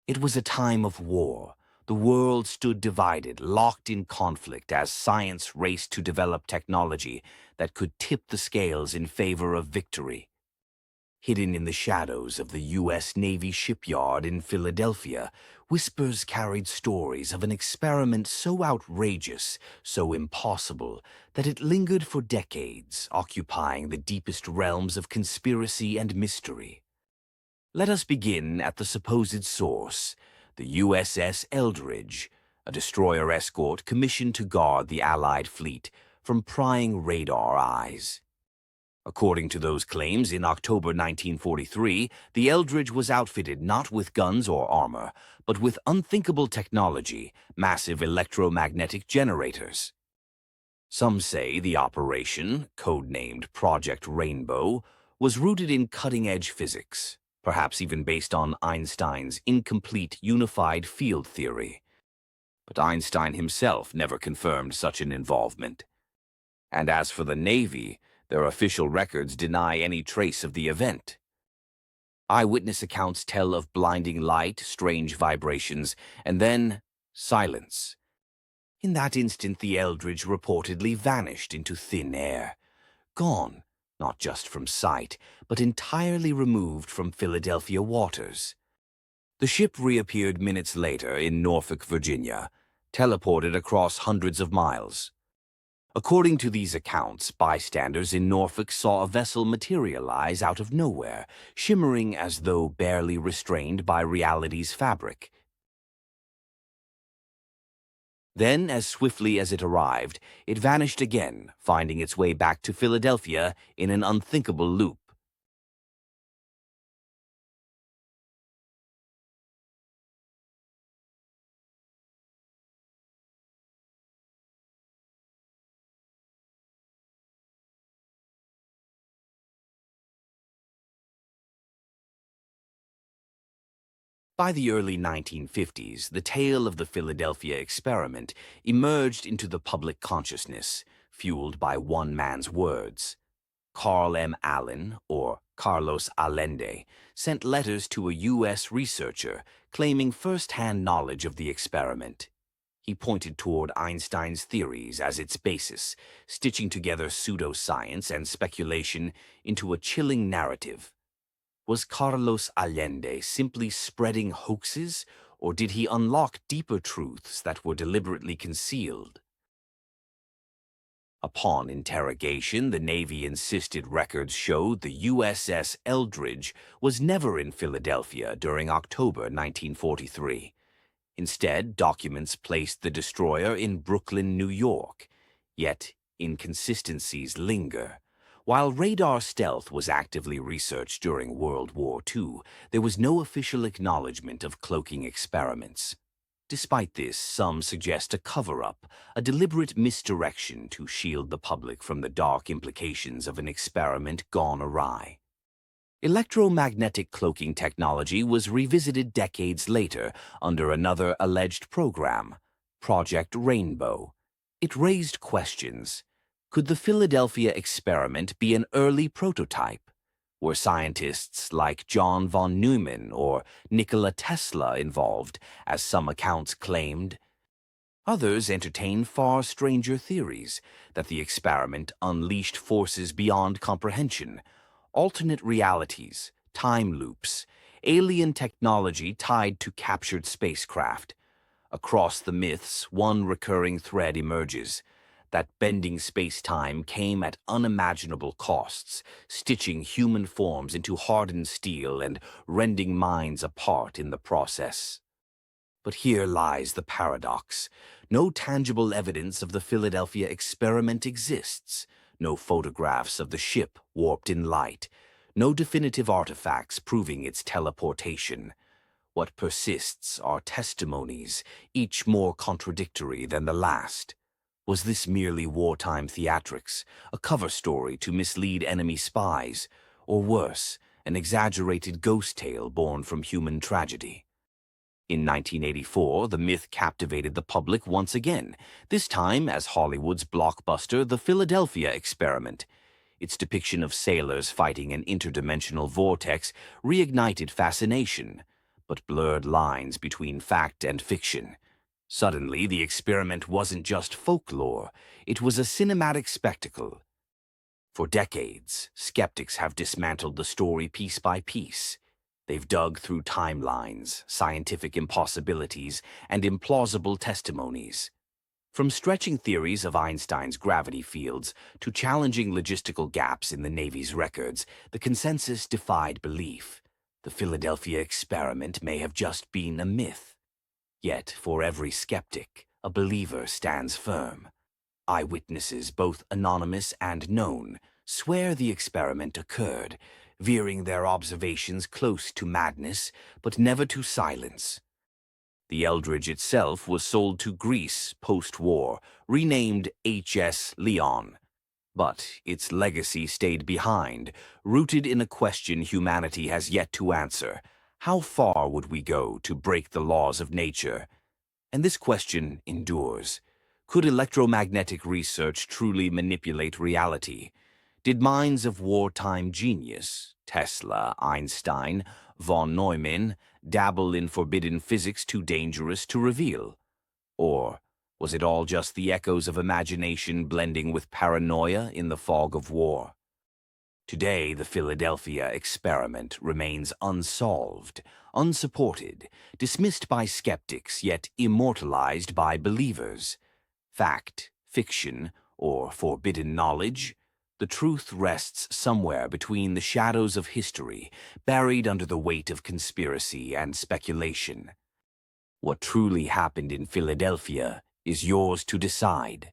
It was a time of war. The world stood divided, locked in conflict as science raced to develop technology that could tip the scales in favor of victory. Hidden in the shadows of the U.S. Navy shipyard in Philadelphia, whispers carried stories of an experiment so outrageous, so impossible, that it lingered for decades, occupying the deepest realms of conspiracy and mystery. Let us begin at the supposed source, the USS Eldridge, a destroyer escort commissioned to guard the Allied fleet from prying radar eyes. According to those claims, in October 1943, the Eldridge was outfitted not with guns or armor, but with unthinkable technology, massive electromagnetic generators. Some say the operation, codenamed Project Rainbow, was rooted in cutting-edge physics, perhaps even based on Einstein's incomplete unified field theory. But Einstein himself never confirmed such an involvement. And as for the Navy, their official records deny any trace of the event. Eyewitness accounts tell of blinding light, strange vibrations, and then silence. In that instant, the Eldridge reportedly vanished into thin air, gone, not just from sight, but entirely removed from Philadelphia waters. The ship reappeared minutes later in Norfolk, Virginia, teleported across hundreds of miles. According to these accounts, bystanders in Norfolk saw a vessel materialize out of nowhere, shimmering as though barely restrained by reality's fabric. Then, as swiftly as it arrived, it vanished again, finding its way back to Philadelphia in an unthinkable loop. By the early 1950s, the tale of the Philadelphia experiment emerged into the public consciousness, fueled by one man's words. Carl M. Allen, or Carlos Allende, sent letters to a U.S. researcher claiming first-hand knowledge of the experiment. He pointed toward Einstein's theories as its basis, stitching together pseudoscience and speculation into a chilling narrative. Was Carlos Allende simply spreading hoaxes, or did he unlock deeper truths that were deliberately concealed? Upon interrogation, the Navy insisted records showed the USS Eldridge was never in Philadelphia during October 1943. Instead, documents placed the destroyer in Brooklyn, New York. Yet, inconsistencies linger. While radar stealth was actively researched during World War II, there was no official acknowledgement of cloaking experiments. Despite this, some suggest a cover-up, a deliberate misdirection to shield the public from the dark implications of an experiment gone awry. Electromagnetic cloaking technology was revisited decades later under another alleged program, Project Rainbow. It raised questions. Could the Philadelphia experiment be an early prototype? Were scientists like John von Neumann or Nikola Tesla involved, as some accounts claimed? Others entertain far stranger theories, that the experiment unleashed forces beyond comprehension, alternate realities, time loops, alien technology tied to captured spacecraft. Across the myths, one recurring thread emerges. That bending space-time came at unimaginable costs, stitching human forms into hardened steel and rending minds apart in the process. But here lies the paradox. No tangible evidence of the Philadelphia experiment exists. No photographs of the ship warped in light. No definitive artifacts proving its teleportation. What persists are testimonies, each more contradictory than the last. Was this merely wartime theatrics, a cover story to mislead enemy spies, or worse, an exaggerated ghost tale born from human tragedy? In 1984, the myth captivated the public once again, this time as Hollywood's blockbuster The Philadelphia Experiment. Its depiction of sailors fighting an interdimensional vortex reignited fascination. but blurred lines between fact and fiction. Suddenly, the experiment wasn't just folklore, it was a cinematic spectacle. For decades, skeptics have dismantled the story piece by piece. They've dug through timelines, scientific impossibilities, and implausible testimonies. From stretching theories of Einstein's gravity fields to challenging logistical gaps in the Navy's records, the consensus defied belief. The Philadelphia experiment may have just been a myth. Yet, for every skeptic, a believer stands firm. Eyewitnesses, both anonymous and known, swear the experiment occurred, veering their observations close to madness, but never to silence. The Eldridge itself was sold to Greece post-war, renamed HS Leon. But its legacy stayed behind, rooted in a question humanity has yet to answer. How far would we go to break the laws of nature? And this question endures. Could electromagnetic research truly manipulate reality? Did minds of wartime genius, Tesla, Einstein, von Neumann, dabble in forbidden physics too dangerous to reveal? Or was it all just the echoes of imagination blending with paranoia in the fog of war? Today, the Philadelphia experiment remains unsolved, unsupported, dismissed by skeptics, yet immortalized by believers. Fact, fiction, or forbidden knowledge? The truth rests somewhere between the shadows of history, buried under the weight of conspiracy and speculation. What truly happened in Philadelphia is yours to decide.